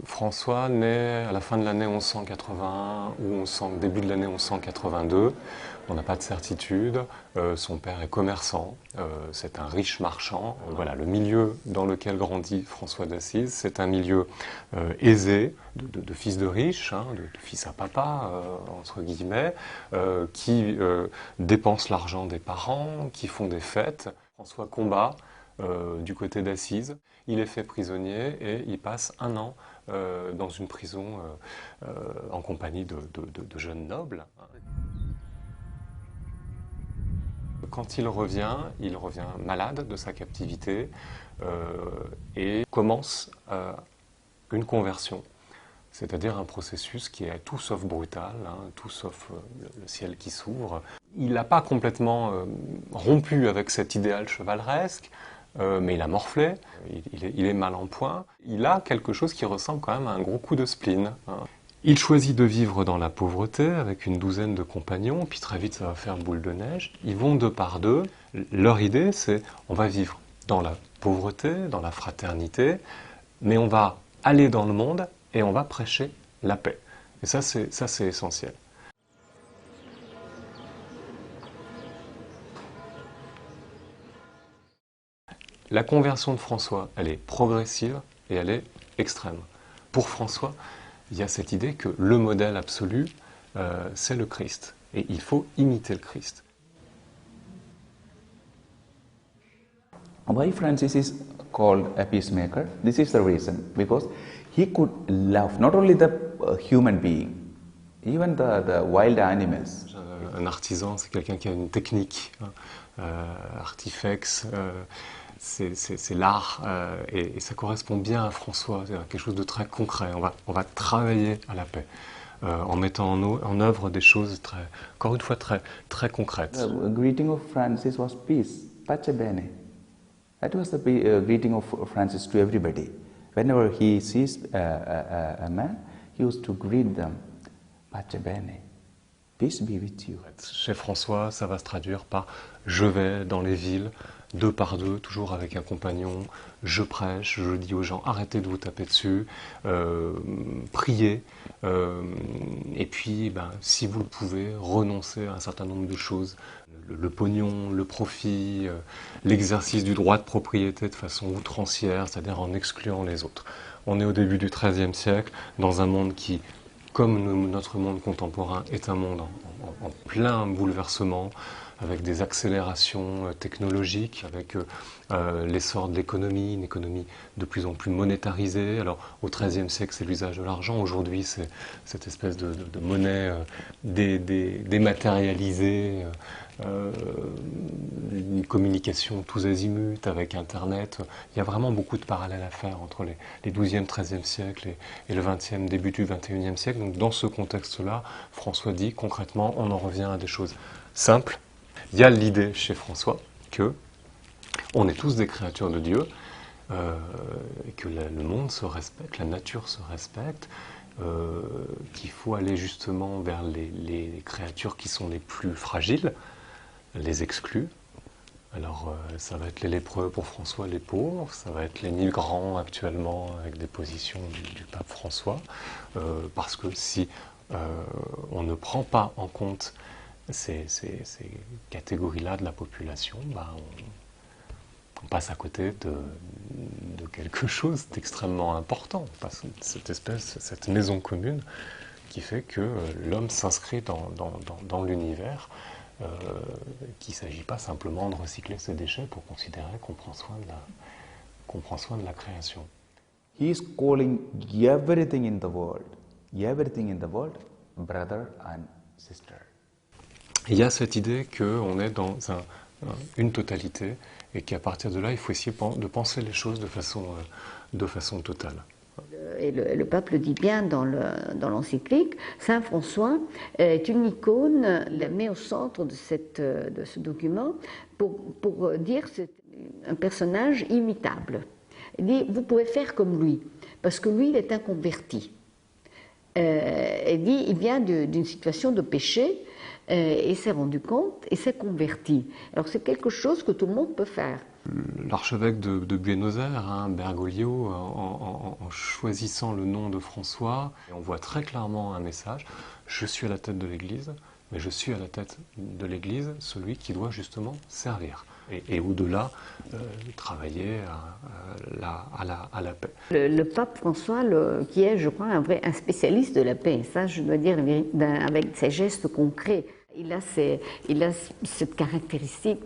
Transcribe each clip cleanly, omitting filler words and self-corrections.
François naît à la fin de l'année 1181 ou début de l'année 1182. On n'a pas de certitude. Son père est commerçant. C'est un riche marchand. Voilà, le milieu dans lequel grandit François d'Assise, c'est un milieu aisé, de fils de riches, hein, de fils à papa, entre guillemets, qui dépensent l'argent des parents, qui font des fêtes. François combat du côté d'Assise. Il est fait prisonnier et il passe un an dans une prison en compagnie de jeunes nobles. Quand il revient malade de sa captivité et commence une conversion, c'est-à-dire un processus qui est tout sauf brutal, hein, tout sauf le ciel qui s'ouvre. Il n'a pas complètement rompu avec cet idéal chevaleresque, mais il a morflé, il est mal en point. Il a quelque chose qui ressemble quand même à un gros coup de spleen, hein. Il choisit de vivre dans la pauvreté avec une douzaine de compagnons, puis très vite ça va faire boule de neige. Ils vont deux par deux. Leur idée c'est on va vivre dans la pauvreté, dans la fraternité, mais on va aller dans le monde et on va prêcher la paix. Et ça c'est essentiel. La conversion de François, elle est progressive et elle est extrême. Pour François, il y a cette idée que le modèle absolu, c'est le Christ. Et il faut imiter le Christ. Why Francis is called a peacemaker? This is the reason. Because he could love not only the human being, even the wild animals. Un artisan, c'est quelqu'un qui a une technique, hein, artifex, c'est l'art, et ça correspond bien à François, c'est quelque chose de très concret. On va travailler à la paix, en mettant en œuvre des choses encore une fois très concrètes. The greeting of Francis was peace, pace bene. That was the greeting of Francis to everybody. Whenever he sees a man, he used to greet them, pace bene. Peace be with you. Chez François, ça va se traduire par « je vais dans les villes, deux par deux, toujours avec un compagnon, je prêche, je dis aux gens arrêtez de vous taper dessus, priez, et puis si vous le pouvez, renoncez à un certain nombre de choses, le pognon, le profit, l'exercice du droit de propriété de façon outrancière, c'est-à-dire en excluant les autres. On est au début du XIIIe siècle, dans un monde qui, comme notre monde contemporain, est un monde en plein bouleversement, avec des accélérations technologiques, avec l'essor de l'économie, une économie de plus en plus monétarisée. Alors au XIIIe siècle, c'est l'usage de l'argent. Aujourd'hui, c'est cette espèce de monnaie dématérialisée, une communication tous azimuts avec Internet. Il y a vraiment beaucoup de parallèles à faire entre les 12e, 13e siècles et le 20e, début du 21e siècle. Donc dans ce contexte-là, François dit concrètement, on en revient à des choses simples. Il y a l'idée chez François que on est tous des créatures de Dieu, et que le monde se respecte, la nature se respecte, qu'il faut aller justement vers les créatures qui sont les plus fragiles, les exclus. Alors ça va être les lépreux pour François, les pauvres, ça va être les migrants actuellement avec des positions du pape François, parce que si on ne prend pas en compte ces catégories-là de la population, on passe à côté de quelque chose d'extrêmement important. Cette maison commune qui fait que l'homme s'inscrit dans l'univers, qu'il ne s'agit pas simplement de recycler ses déchets pour considérer qu'on prend soin de la création. He is calling everything in the world, brother and sister. Il y a cette idée qu'on est dans une totalité et qu'à partir de là, il faut essayer de penser les choses de façon totale. Et le pape le dit bien dans l'encyclique, Saint François est une icône, il la met au centre de ce document pour dire que c'est un personnage imitable. Il dit, vous pouvez faire comme lui, parce que lui, il est un converti. Il dit, il vient d'une situation de péché, et s'est rendu compte et s'est converti. Alors c'est quelque chose que tout le monde peut faire. L'archevêque de Buenos Aires, hein, Bergoglio, en choisissant le nom de François, on voit très clairement un message, je suis à la tête de l'Église, mais je suis à la tête de l'Église celui qui doit justement servir. Et au-delà, travailler à la paix. Le pape François, qui est, je crois, un spécialiste de la paix, ça je dois dire avec ses gestes concrets, il a cette caractéristique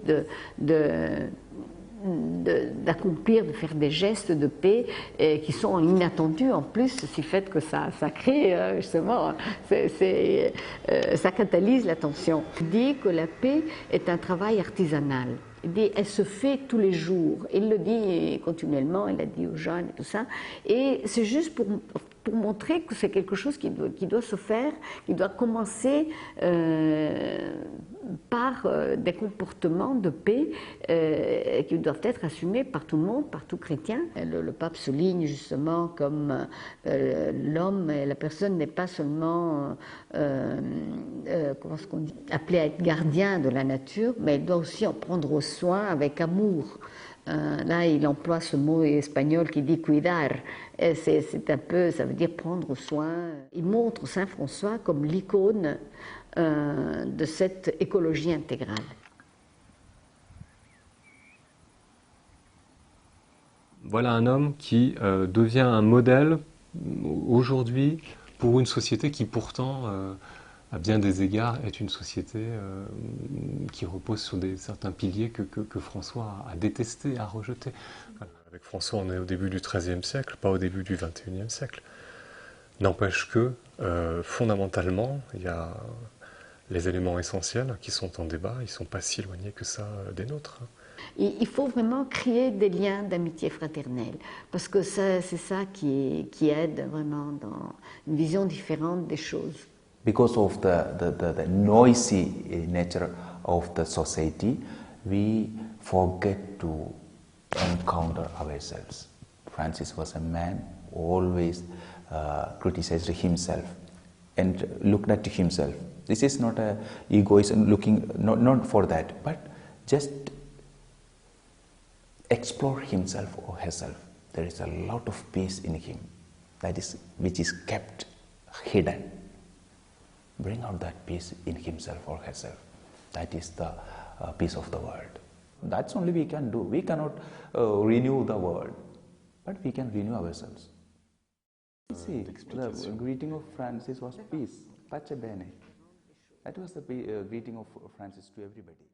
d'accomplir, de faire des gestes de paix qui sont inattendus en plus, si fait que ça crée justement, ça catalyse l'attention. Il dit que la paix est un travail artisanal. Il dit, elle se fait tous les jours. Il le dit continuellement, il l'a dit aux jeunes et tout ça. Et c'est juste pour montrer que c'est quelque chose qui doit se faire, qui doit commencer par des comportements de paix qui doivent être assumés par tout le monde, par tout chrétien. Le pape souligne justement comme l'homme et la personne n'est pas seulement comment est-ce qu'on dit, appelé à être gardien de la nature, mais il doit aussi en prendre soin avec amour. Là, il emploie ce mot espagnol qui dit cuidar. C'est un peu, ça veut dire prendre soin. Il montre Saint François comme l'icône de cette écologie intégrale. Voilà un homme qui devient un modèle aujourd'hui pour une société qui pourtant, à bien des égards, est une société qui repose sur certains piliers que François a détestés, a rejetés. Avec François, on est au début du XIIIe siècle, pas au début du XXIe siècle. N'empêche que, fondamentalement, il y a les éléments essentiels qui sont en débat, ils ne sont pas si éloignés que ça des nôtres. Il faut vraiment créer des liens d'amitié fraternelle, parce que c'est ça qui aide vraiment dans une vision différente des choses. Because of the noisy nature of the society, we forget to encounter ourselves. Francis was a man who always criticized himself and looked at himself. This is not a egoism looking, not for that, but just explore himself or herself. There is a lot of peace in him, which is kept hidden. Bring out that peace in himself or herself. That is the peace of the world. That's only we can do. We cannot renew the world, but we can renew ourselves. See, the greeting of Francis was peace, pace bene. That was the greeting of Francis to everybody.